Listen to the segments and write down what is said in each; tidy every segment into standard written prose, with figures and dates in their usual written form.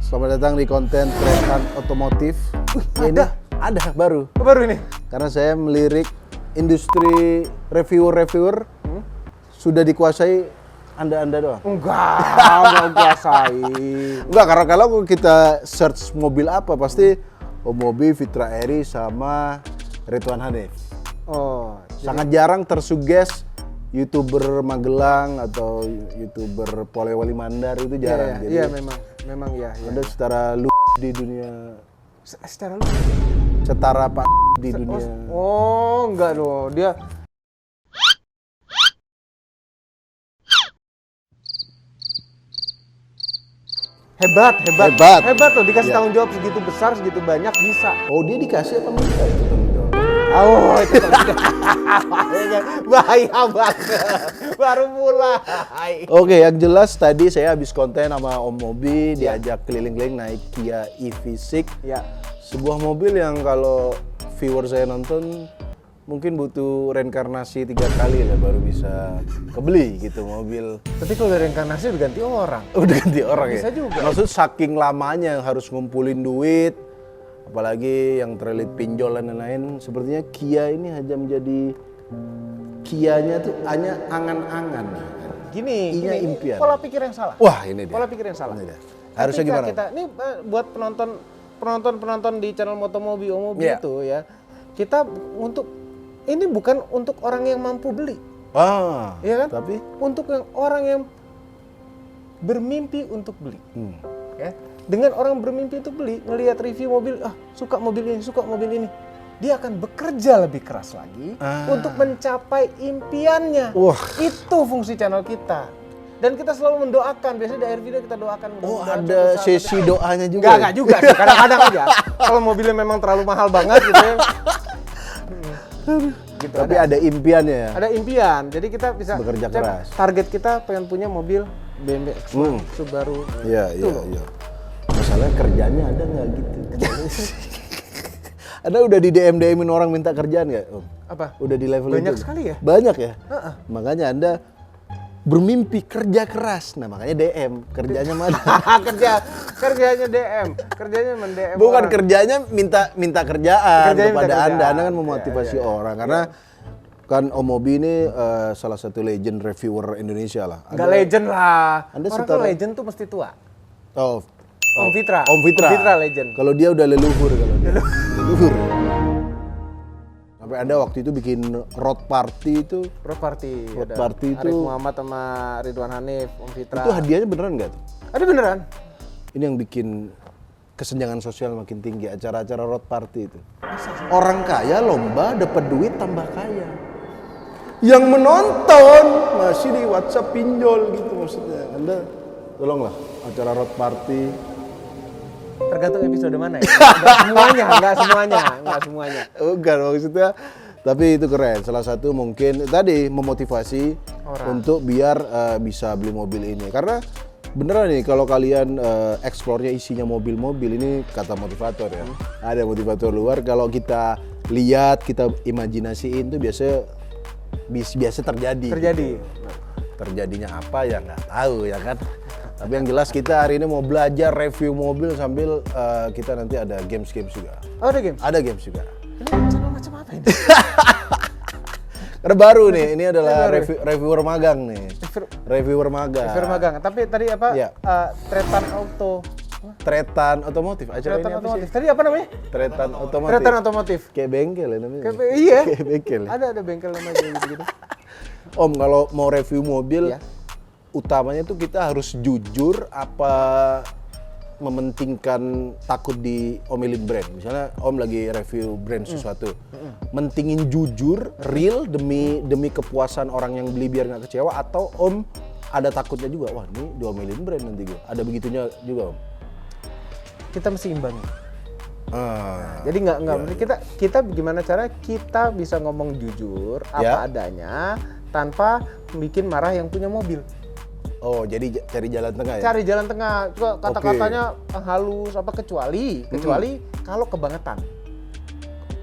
Selamat datang di konten Tretan Otomotif. Ada baru. Baru ini. Karena saya melirik industri reviewer sudah dikuasai Anda doang. Enggak kuasai. Enggak, karena kalau kita search mobil apa pasti mobil Vitra Eri sama Ridwan Hanif. Oh, Sangat jarang tersuges YouTuber Magelang atau YouTuber Polewali Mandar itu jarang. Iya, memang ya. Anda setara lu di dunia, Secara lu. setara Pak di dunia. Oh, enggak dong. Dia hebat loh, dikasih Iya. tanggung jawab segitu besar, segitu banyak bisa. Oh, dia dikasih apa minta itu tanggung jawab? Oh, itu bahaya banget. Baru mulai. Oke, yang jelas tadi saya habis konten sama Om Mobi, diajak keliling-keliling naik Kia EV6. Ya. Sebuah mobil yang kalau viewer saya nonton mungkin butuh reinkarnasi 3 kali lah baru bisa kebeli gitu mobil. Tapi kalau dari reinkarnasi udah ganti orang. Udah ganti orang ya? Bisa juga. Maksud saking lamanya harus ngumpulin duit, apalagi yang terlilit pinjol dan lain-lain. Sepertinya Kia ini hanya menjadi Kianya tuh hanya angan-angan. Gini, impian. pola pikir yang salah. Wah, ini dia. Pola pikir yang salah. Ini dia. Harusnya Ketika gimana? Ini buat penonton di channel Motomobi Iya. itu ya. Kita ini bukan untuk orang yang mampu beli. Iya kan? Tapi Untuk orang yang bermimpi untuk beli. Ya. Dengan orang bermimpi untuk beli, ngelihat review mobil, suka mobil ini, dia akan bekerja lebih keras lagi untuk mencapai impiannya. Wah. Itu fungsi channel kita. Dan kita selalu mendoakan, biasanya di akhir video kita doakan. ada sesi doanya juga. Enggak juga sih, kadang-kadang aja. Kalau mobilnya memang terlalu mahal banget gitu ya. Gitu, Tapi ada impiannya ya. ada impian, jadi kita bisa Bekerja keras. Target kita pengen punya mobil BMW X1, Subaru. Iya. Itu loh. Masalahnya kerjanya ada nggak gitu? Ada udah di DM-in orang minta kerjaan nggak, Om? Apa? Udah di level Banyak itu? sekali ya? Banyak ya? Makanya Anda bermimpi kerja keras. Nah, makanya DM. Kerjanya mana? Kerjanya DM, kerjanya men-DM. Bukan orang. kerjanya minta kerjaan Kerjanya minta kepada Anda. kerjaan. Anda kan memotivasi orang karena kan Om Mobi ini salah satu legend reviewer Indonesia lah. Enggak legend lah. Anda Orang setara- kalau legend tuh mesti tua. Om Fitra. Om Fitra. Om Fitra legend. Kalau dia udah leluhur kalau dia. Leluhur. Sampai Anda waktu itu bikin road party itu. Road Party. Road ada Party Arif itu- Muhammad sama Ridwan Hanif, Om Fitra. Itu hadiahnya beneran nggak tuh? Ada beneran? Ini yang bikin kesenjangan sosial makin tinggi, acara-acara road party itu. Orang kaya lomba dapat duit tambah kaya. Yang menonton masih di WhatsApp pinjol gitu maksudnya. Anda tolonglah acara road party. Tergantung episode mana ya. Enggak semuanya. Bukan maksudnya. Tapi itu keren. Salah satu mungkin tadi memotivasi Orang. untuk biar bisa beli mobil ini. Karena beneran nih kalau kalian explore-nya isinya mobil-mobil ini kata motivator ya. Ada motivator luar kalau kita lihat, kita imajinasiin tuh biasa terjadi. Terjadi. Gitu. Terjadinya apa ya nggak tahu ya kan. Tapi yang jelas kita hari ini mau belajar review mobil sambil kita nanti ada games juga. Oh, ada game? Ada games juga. Ini channel macam apa ini? Karena baru nih, ini adalah reviewer magang nih. Reviewer magang. Reviewer magang. Tapi tadi apa? Iya. Tretan Auto. Tretan Otomotif. Acara Tretan ini apa Otomotif. sih? Tadi apa namanya? Tretan Otomotif. Tretan Otomotif. Kayak bengkel ya namanya. Iya. Kayak bengkel. Ya? Ada bengkel namanya gitu-gitu. Om, kalau mau review mobil, Iya. utamanya tuh kita harus jujur apa mementingkan takut diomelin brand. Misalnya Om lagi review brand sesuatu. Mentingin jujur, real demi kepuasan orang yang beli biar nggak kecewa, atau Om ada takutnya juga, wah ini diomelin brand nanti gue. Ada begitunya juga Om. Kita mesti imbangi. Jadi nggak kita gimana cara kita bisa ngomong jujur apa adanya tanpa bikin marah yang punya mobil. Oh, jadi cari jalan tengah ya? Cari jalan tengah. Coba kata-katanya halus apa kecuali kalau kebangetan.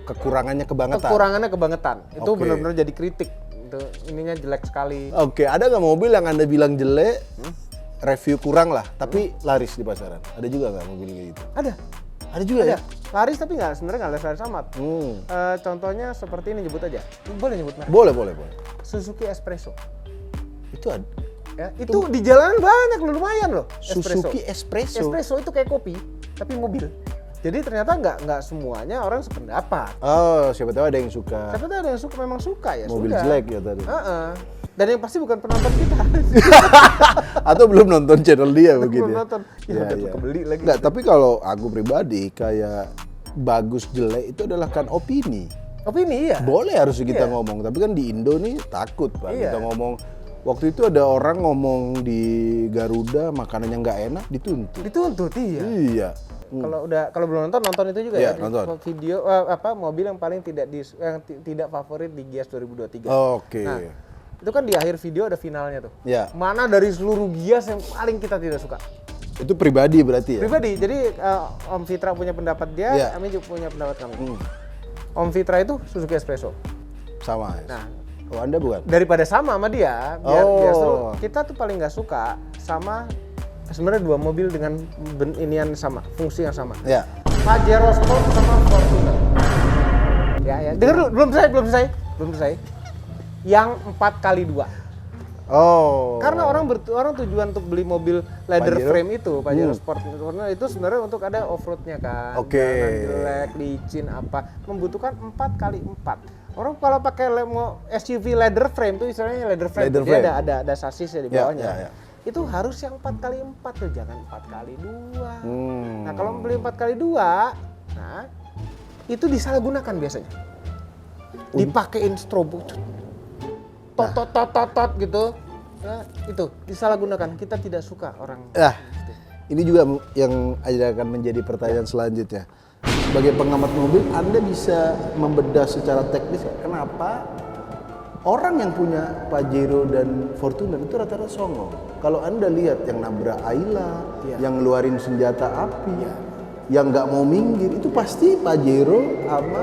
Kekurangannya kebangetan. Kekurangannya kebangetan. Itu Oke. benar-benar jadi kritik. Itu ininya jelek sekali. Oke, ada nggak mobil yang Anda bilang jelek, review kurang lah, tapi laris di pasaran. Ada juga nggak mobil kayak gitu? Ada juga ya? Laris tapi sebenarnya nggak laris amat. Contohnya seperti ini, nyebut aja. Boleh nyebut merek? Boleh. Suzuki Espresso. Itu ada. Ya, itu di jalanan banyak loh, lumayan loh. Suzuki Espresso. Espresso itu kayak kopi, tapi mobil. Jadi ternyata nggak semuanya orang sependapat. Oh, siapa tahu ada yang suka. Siapa tahu ada yang memang suka ya. Mobil sudah. jelek ya tadi. Dan yang pasti bukan penonton kita. Atau belum nonton channel dia begitu. Belum nonton. Ya, kebeli lagi. Nggak, tapi kalau aku pribadi kayak bagus jelek itu adalah kan opini. Opini ya. Boleh harus kita ngomong, tapi kan di Indo nih takut Pak. Kita ngomong. Waktu itu ada orang ngomong di Garuda makanannya nggak enak dituntut. Dituntut iya. Iya. Kalau belum nonton itu juga ya. Nonton. Video mobil yang paling tidak favorit di Gias 2023. Oke. Nah, itu kan di akhir video ada finalnya tuh. Ya. Mana dari seluruh Gias yang paling kita tidak suka? Itu pribadi berarti ya? Pribadi. Jadi Om Fitra punya pendapat dia, kami juga punya pendapat kami. Om Fitra itu Suzuki Espresso. Sama. Nah, Anda bukan? Daripada sama dia, biar seru. Kita tuh paling nggak suka sama sebenarnya dua mobil dengan inian sama, fungsi yang sama. Ya. Pajero Sport sama Fortuner. Ya. Dengar dulu, belum selesai. Yang 4x2. Oh. Karena orang tujuan untuk beli mobil leather Pajero? frame itu, Pajero Sport itu sebenarnya untuk ada off-roadnya kan. Oke. Jalan jelek, licin apa, membutuhkan 4x4. Orang kalau pakai SUV leather frame itu istilahnya leather frame. Dia ada sasisnya di bawahnya. Ya. Itu harus yang 4x4 tuh, jangan 4x2. Nah, kalau beli 4x2, nah itu disalahgunakan biasanya. Dipakein strobo. Tot gitu. Nah, itu disalahgunakan. Kita tidak suka orang. Ini juga yang akan menjadi pertanyaan selanjutnya. Sebagai pengamat mobil, Anda bisa membedah secara teknis kenapa orang yang punya Pajero dan Fortuner itu rata-rata songong. Kalau Anda lihat yang nabrak Ayla, yang ngeluarin senjata api, yang nggak mau minggir, itu pasti Pajero sama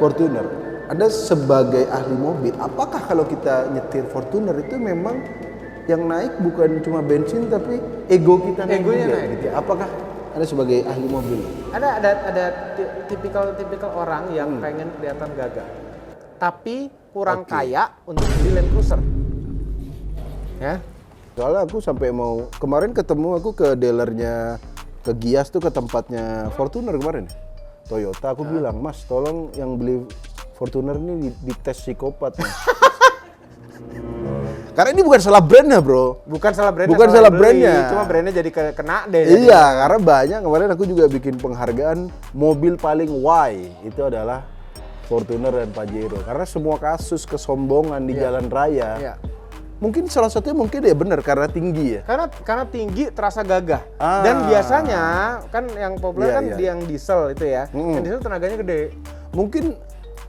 Fortuner. Anda sebagai ahli mobil, apakah kalau kita nyetir Fortuner itu memang yang naik bukan cuma bensin tapi ego kita naik juga, gitu. Apakah Anda sebagai ahli mobil? Ada tipikal orang yang pengen kelihatan gagah, tapi kurang kaya untuk beli Land Cruiser. Ya. Soalnya aku sampai mau kemarin ketemu aku ke dealernya ke Gias tuh ke tempatnya Fortuner kemarin. Toyota aku bilang, "Mas, tolong yang beli Fortuner ini dites psikopat." Karena ini bukan salah brandnya, bro. Bukan salah brandnya. Cuma brandnya jadi kena deh. Iya, karena banyak kemarin aku juga bikin penghargaan mobil paling why itu adalah Fortuner dan Pajero. Karena semua kasus kesombongan di jalan raya. Mungkin salah satunya ya benar karena tinggi ya. Karena tinggi terasa gagah. Dan biasanya kan yang populer yang diesel itu ya. Yang diesel tenaganya gede. Mungkin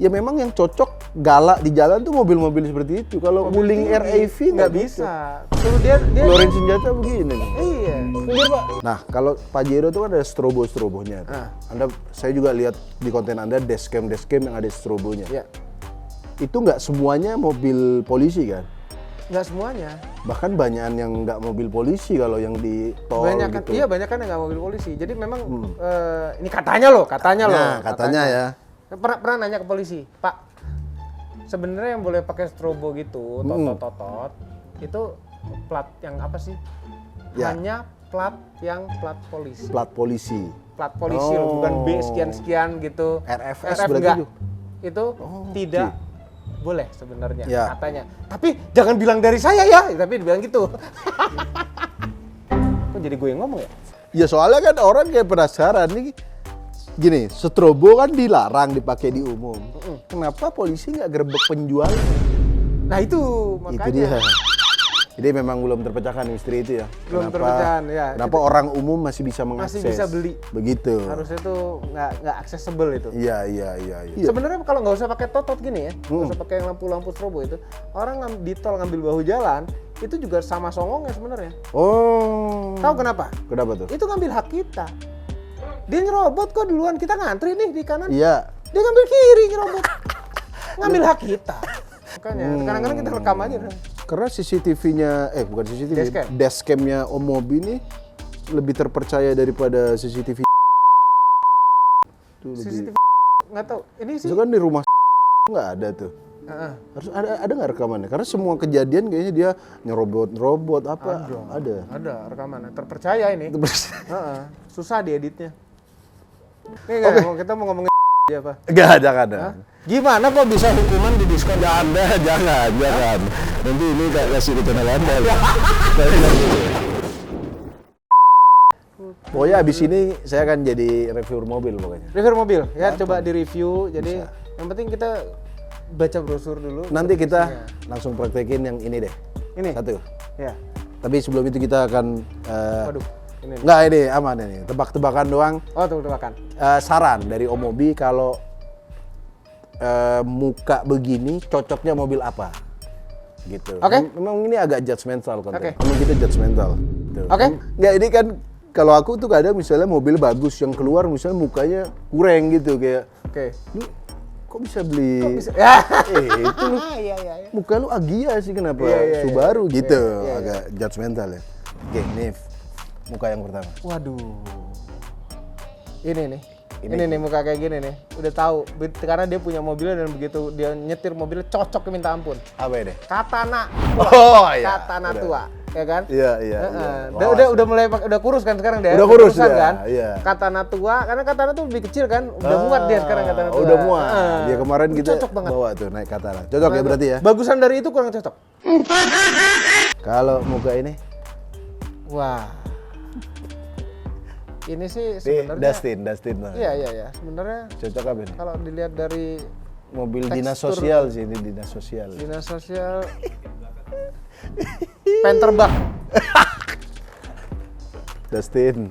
ya memang yang cocok galak di jalan tuh mobil-mobil seperti itu. Kalau Wuling RAV nggak bisa. Suruh dia keluarin senjata begini. Iya. Pinggir, Pak. Nah, kalau Pajero itu kan ada strobo-strobonya. Saya juga lihat di konten Anda dashcam yang ada strobonya. Iya. Itu nggak semuanya mobil polisi kan? Nggak semuanya. Bahkan banyak yang nggak mobil polisi kalau yang di tol gitu. Iya, banyak kan yang nggak mobil polisi. Jadi memang ini katanya loh. Katanya ya. Pernah nanya ke polisi, Pak, sebenarnya yang boleh pakai strobo gitu, totot, itu plat yang apa sih? Hanya plat polisi. Plat polisi. Plat polisi loh, bukan B sekian gitu. RFS RF berarti enggak. Itu tidak boleh sebenarnya katanya. Tapi jangan bilang dari saya ya, tapi dibilang gitu. Kok jadi gue yang ngomong ya? Ya soalnya kan orang kayak penasaran nih. Gini, strobo kan dilarang dipakai di umum. Kenapa polisi nggak gerbek penjualnya? Nah itu makanya. Itu dia. Jadi memang belum terpecahkan misteri itu ya. Belum terpecahkan ya. Kenapa orang umum masih bisa mengakses? Masih bisa beli. Begitu. Harusnya tuh nggak accessible itu. Iya. Sebenarnya kalau nggak usah pakai totot gini ya, nggak usah pakai lampu strobo itu. Orang di tol ngambil bahu jalan itu juga sama songongnya sebenarnya. Oh. Tahu kenapa? Kenapa tuh? Itu ngambil hak kita. Dia nyerobot kok duluan, kita ngantri nih di kanan. Iya. Dia ngambil kiri nyerobot. Ngambil hak kita. Makanya kadang-kadang kita rekam aja. Karena CCTV-nya, bukan CCTV, Dashcam. dashcam-nya Om Mobi ini lebih terpercaya daripada CCTV. Tuh, CCTV nggak tahu. Ini sih. itu kan di rumah nggak ada tuh. Heeh. Harus ada nggak rekamannya? Karena semua kejadian kayaknya dia nyerobot apa ada. Ada rekamannya. Terpercaya ini. Heeh. Susah dieditnya. Nih kita mau ngomongin apa? Enggak, jangan ada. Gimana kok bisa hukuman di diskon? Enggak ada, jangan. Nanti ini tak kasih ke channel Anda. Pokoknya abis ini saya akan jadi reviewer mobil pokoknya. Review mobil ya, coba di review. Jadi yang penting kita baca brosur dulu. Nanti kita langsung praktekin yang ini deh. Ini. Satu. Ya. Tapi sebelum itu kita akan Waduh. Ini. enggak, ini aman ini. Tebak-tebakan doang. Oh, tebak-tebakan. Saran dari Om Mobi kalau muka begini cocoknya mobil apa? Gitu. Oke. Memang ini agak judgmental konten. Oke. Memang kita judgmental. Gitu. Oke. Nggak, ini kan kalau aku tuh kadang misalnya mobil bagus yang keluar misalnya mukanya kurang gitu kayak. Oke. Lu kok bisa beli? Kok bisa? Ya. Itu lu, Iya. muka lu Agia sih kenapa? Iya. Subaru gitu. Iya. Agak judgmental ya. Oke, ini muka yang pertama. Waduh. Ini nih muka kayak gini nih. Udah tahu karena dia punya mobilnya dan begitu dia nyetir mobilnya cocok minta ampun. Apa ini? Katana tua. Oh iya. Katana Udah. tua, ya kan? Iya. Udah mulai udah kurus kan sekarang dia. Udah kurus kurusan ya, kan? iya. Katana tua karena katana tuh lebih kecil kan. Udah muat dia sekarang katana tua. Udah muat. Dia kemarin kita cocok banget. bawa tuh naik katana. Cocok ya berarti ya? Bagusan dari itu kurang cocok. Kalau muka ini? Wah. Ini sih sebenarnya Dustin. Iya. Sebenarnya Cocok apa ini? kalau dilihat dari Mobil tekstur. dinas sosial sih, ini dinas sosial. dinas sosial Penterbak. Dustin.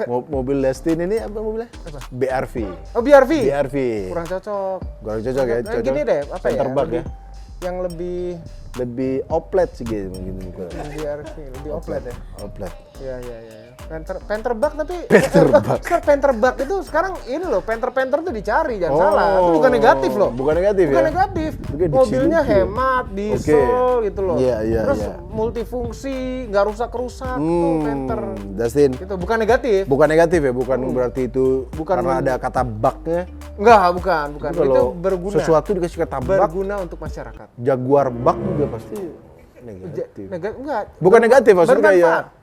Mobil Dustin ini apa mobilnya? Apa? BRV. Oh, BRV. BRV. Kurang cocok. Kurang cocok ya? Nah, gini deh, apa ya? Penterbak ya? Yang lebih Lebih oplet sih gitu mungkin muka. BRV, lebih oplet ya. Oplet. Iya. Penterbak tapi Penterbak. Penterbak itu sekarang ini loh, penter tuh dicari, jangan salah. Itu bukan negatif loh. Bukan negatif Bukan ya? negatif. Bukan Mobilnya diksi-diksi. hemat, diesel gitu loh. Iya. Terus multifungsi, nggak rusak-rusak tuh penter. Dustin. Itu bukan negatif. Bukan negatif ya, bukan berarti itu Bukan karena ada kata baknya. Enggak, bukan. Itu Itu kalau berguna. sesuatu dikasih kata bak, Berguna untuk masyarakat. Jaguar bak juga pasti negatif. Enggak. Bukan negatif maksudnya ya. Bermanfaat.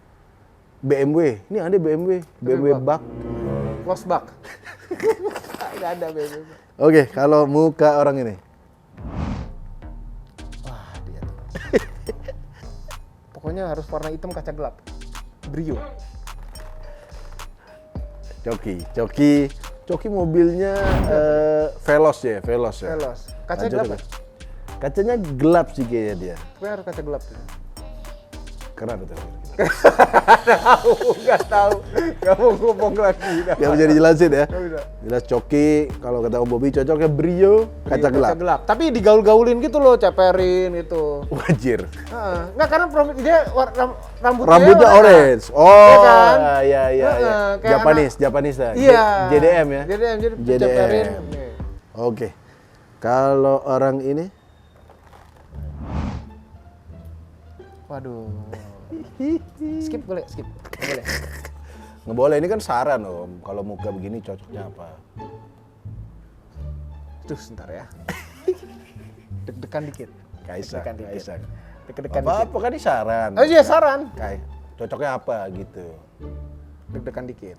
BMW, ini ada BMW bak. Lost bak. Enggak ada BMW. Oke, kalau muka orang ini. Wah, dia. Pokoknya harus warna hitam kaca gelap. Brio. Coki mobilnya Veloz ya. Velos. Kaca Nah, gelap. cocok. Kacanya gelap sih kayaknya dia. Pokoknya harus kaca gelap. Kenapa tuh? Enggak tahu. Enggak mau ngomong lagi. Gak bisa dijelasin ya. Nggak bisa. Jelas Coki, kalau kata Om Bobi cocoknya Brio, kaca gelap. Tapi digaul-gaulin gitu loh, ceperin gitu. Wajir. Enggak, karena dia Rambutnya orange. Oh, Iya kan? iya. Kayak Japanese lah. Iya. JDM ya. JDM jadi ceperin. Nih. Oke. Kalau orang ini Waduh. Skip boleh, skip. Boleh. nggak boleh, ini kan saran Om. Kalau muka begini cocoknya apa? Tuh, sebentar ya. Deg-degan dikit. Kaisang. Deg-degan Apa dikit. kan ini saran. Oh iya, saran. Kayak cocoknya apa gitu. Deg-degan dikit.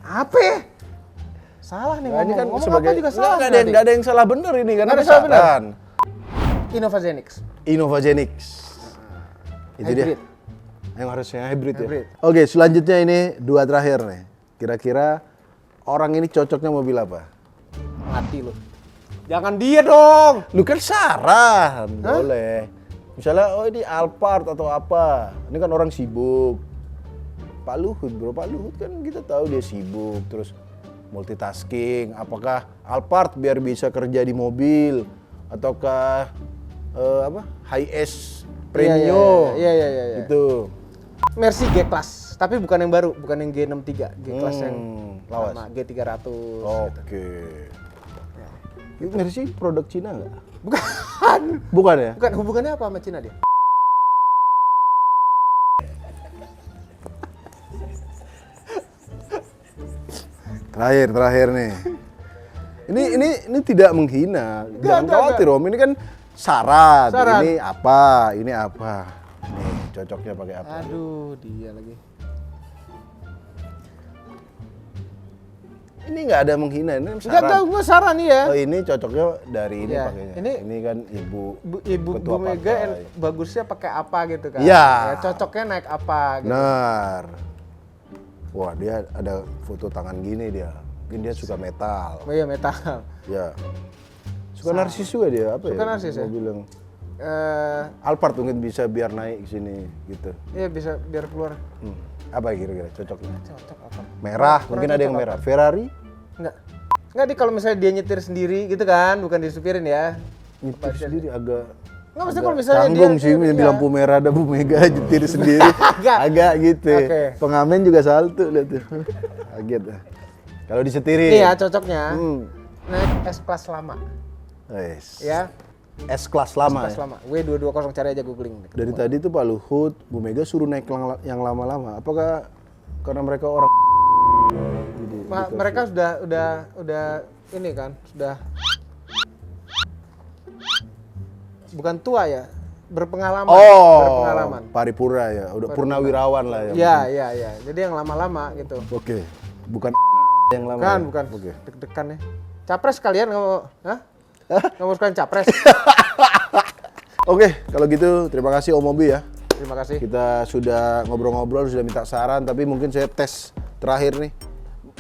Apa ya? Salah nih Nah, ini kan ngomong sebagai apa juga salah. nggak ada yang salah bener ini kan Nggak ada ini salah bener. saran. Innovazenix. Itu Hybrid. dia. Yang harusnya hybrid ya. Hybrid. Oke, selanjutnya ini dua terakhir nih. Kira-kira orang ini cocoknya mobil apa? Mati lu. Jangan dia dong. Lu kan saran, boleh. Misalnya, oh ini Alphard atau apa. Ini kan orang sibuk. Pak Luhut kan kita tahu dia sibuk, terus multitasking. Apakah Alphard biar bisa kerja di mobil, ataukah Hi-S Premio? Iya. Gitu. Mercy G-Class, tapi bukan yang baru, bukan yang G63, G-Class yang lawas. lama, G300. Oke. Itu Mercy produk Cina nggak? Bukan. Bukan ya? Bukan, hubungannya apa sama Cina dia? Terakhir nih. Ini tidak menghina. Jangan khawatir Om, ini kan saran. Saran. Ini apa? Nih, cocoknya pakai apa? Aduh, dia lagi. Ini nggak ada menghina, ini Enggak, saran. gue saran nih ya. Oh, ini cocoknya dari ini Iya, pakainya. ini Ini kan ibu Ibu ketua Bu Mega partai. bagusnya pakai apa gitu kan? Iya. Ya, cocoknya naik apa gitu. Benar. Wah, dia ada foto tangan gini dia. Mungkin dia suka metal. Oh iya, metal. Ya. Suka narsis juga dia, apa ya? Suka narsis ya? Mau bilang Eh, Alphard mungkin bisa biar naik ke sini gitu. iya bisa biar keluar. Apa kira-kira cocoknya? Cocok apa? Merah, Kurang mungkin ada yang cocok merah. Ferrari? Enggak. Enggak di kalau misalnya dia nyetir sendiri gitu kan, bukan disupirin ya. Nyetir sendiri agak Nggak, maksudnya kalau misalnya canggung dia- sih, iya. di lampu merah ada Bu Mega nyetir sendiri. Agak gitu. Oke. Pengamen juga salto lihat tuh. Kaget. Kalau disetirin. Iya, cocoknya. Hmm. Naik S-Class lama. Wes. Ya, S-Class lama S-Class ya. lama. W220 cari aja googling. Dari tadi tuh Pak Luhut, Bu Mega suruh naik yang lama-lama. Apakah karena mereka orang Mereka udah ini kan, sudah bukan tua ya, berpengalaman. Berpengalaman. Paripurna ya, udah purnawirawan lah ya. Iya. Jadi yang lama-lama gitu. Oke, bukan yang lama. Bukan, ya? bukan. Oke. Deg-degan ya. Capres kalian nggak mau? Hah? Nggak mau sekalian capres? Oke, kalau gitu terima kasih Om Mobi ya. Terima kasih. Kita sudah ngobrol-ngobrol, sudah minta saran, tapi mungkin saya tes terakhir nih.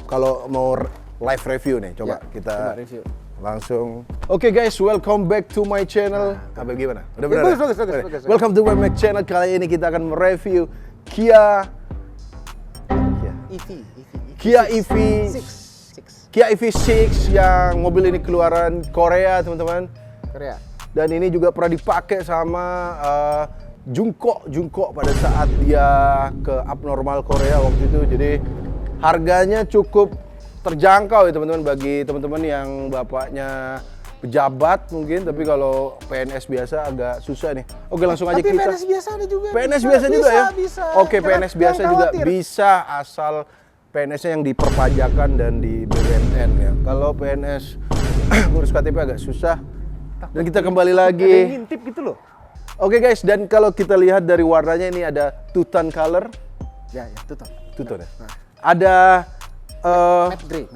Kalau mau live review nih, coba Ya, kita coba review. langsung. Oke guys, welcome back to my channel. Apa gimana? Udah benar? Bagus, ya? bagus, bagus, Oke. bagus. Welcome to my channel. Kali ini kita akan mereview Kia EV6 Kia EV6 yang mobil ini keluaran Korea, teman-teman. Korea. Dan ini juga pernah dipakai sama Jungkook pada saat dia ke Abnormal Korea waktu itu. Jadi harganya cukup terjangkau ya teman-teman, bagi teman-teman yang bapaknya pejabat mungkin, tapi kalau PNS biasa agak susah nih. Oke, langsung aja Tapi kita. PNS biasa ada juga. PNS biasa juga ya? Bisa. Oke, PNS biasa juga bisa, asal PNS-nya yang diperpajakan dan di BUMN ya. Kalau PNS ngurus KTP agak susah. Dan kita kembali Ada yang lagi. ngintip gitu loh. Oke guys, dan kalau kita lihat dari warnanya ini ada two-tone color. Ya, tuh. Two-tone ya? Ada Matte grey.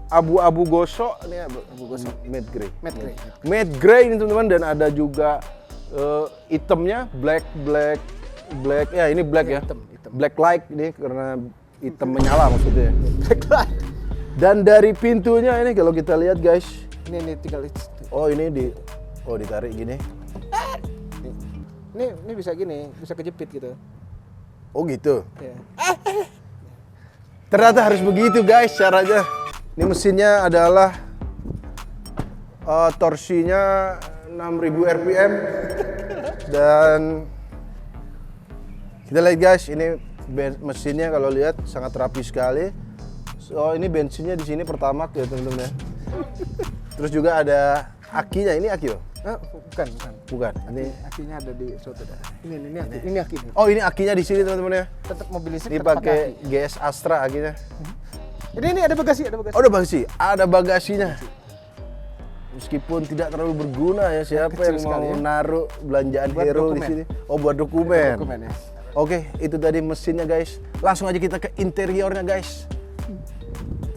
abu-abu gosok, ini Abu gosok. matte gray. Matte grey. Matte gray ini teman-teman, dan ada juga hitamnya black ya, ini black ya. Hitam. Black light ini karena hitam menyala maksudnya. Backlight. Dan dari pintunya ini kalau kita lihat guys, Ini tinggal oh ini ditarik gini. ini bisa gini, bisa kejepit gitu. Oh gitu. Ya. Ternyata harus begitu guys caranya. Ini mesinnya adalah torsinya 6000 rpm dan kita lihat guys, ini mesinnya kalau lihat sangat rapi sekali. So ini bensinnya di sini Pertamax ya teman-teman ya. Terus juga ada akinya, ini aki loh. Bukan. Bukan. Ini Akinya ada di suatu dah. Ini aki. oh ini akinya di sini teman-teman ya. Tetap mobil listrik Ini tetap pakai aki. GS Astra akinya. Ini ada bagasi. Oh, ada bagasinya. Meskipun tidak terlalu berguna ya, siapa Kecil yang sekali mau ya. naruh belanjaan Buat hero di dokumen. sini? Oh, buat dokumen. Dokumen ya. Oke, itu tadi mesinnya guys. Langsung aja kita ke interiornya guys.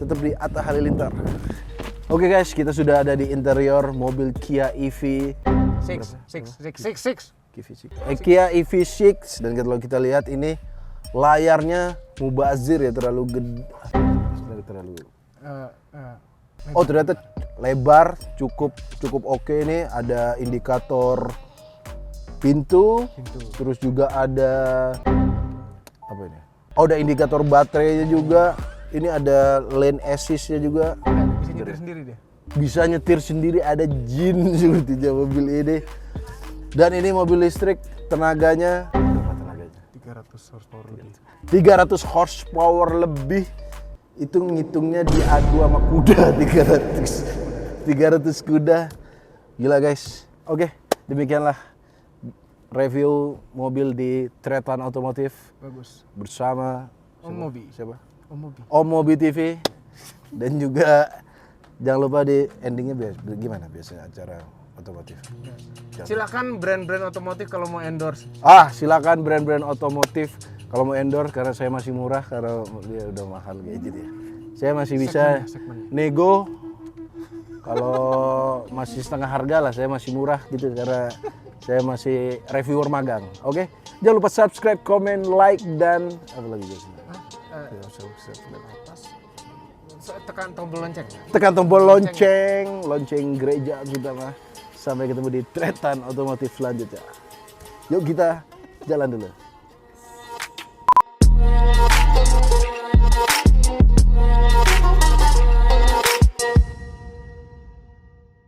Tetap di Atta Halilintar. Oke guys, kita sudah ada di interior mobil Kia EV. Six. Kia EV6, dan kalau kita lihat ini layarnya mubazir ya, terlalu gede. Oh ternyata lebar, cukup oke. Ini ada indikator pintu. Terus juga ada apa ini? Oh ada indikator baterainya juga. Ini ada lane assist-nya juga. Bisa nyetir sendiri dia. Bisa nyetir sendiri, ada jin sepertinya mobil ini. Dan ini mobil listrik, tenaganya berapa tenaganya? 300 horsepower lebih. 300 horsepower lebih. Itu ngitungnya diadu sama kuda. 300 kuda. Gila guys. Oke, demikianlah review mobil di Tretan Otomotif Bagus. bersama Om Mobi. siapa? Om Mobi. Om Mobi TV. Dan juga jangan lupa di endingnya gimana biasanya acara otomotif. Silakan brand-brand otomotif kalau mau endorse. Silakan brand-brand otomotif kalau mau endorse karena saya masih murah karena dia udah mahal kayak gitu ya. Saya masih bisa nego kalau masih setengah harga lah, saya masih murah gitu karena saya masih reviewer magang. Oke? Jangan lupa subscribe, comment, like dan apa lagi guys? Tekan tombol lonceng. Tekan tombol lonceng gereja kita mah. Sampai ketemu di Tretan Otomotif selanjutnya. Yuk kita jalan dulu.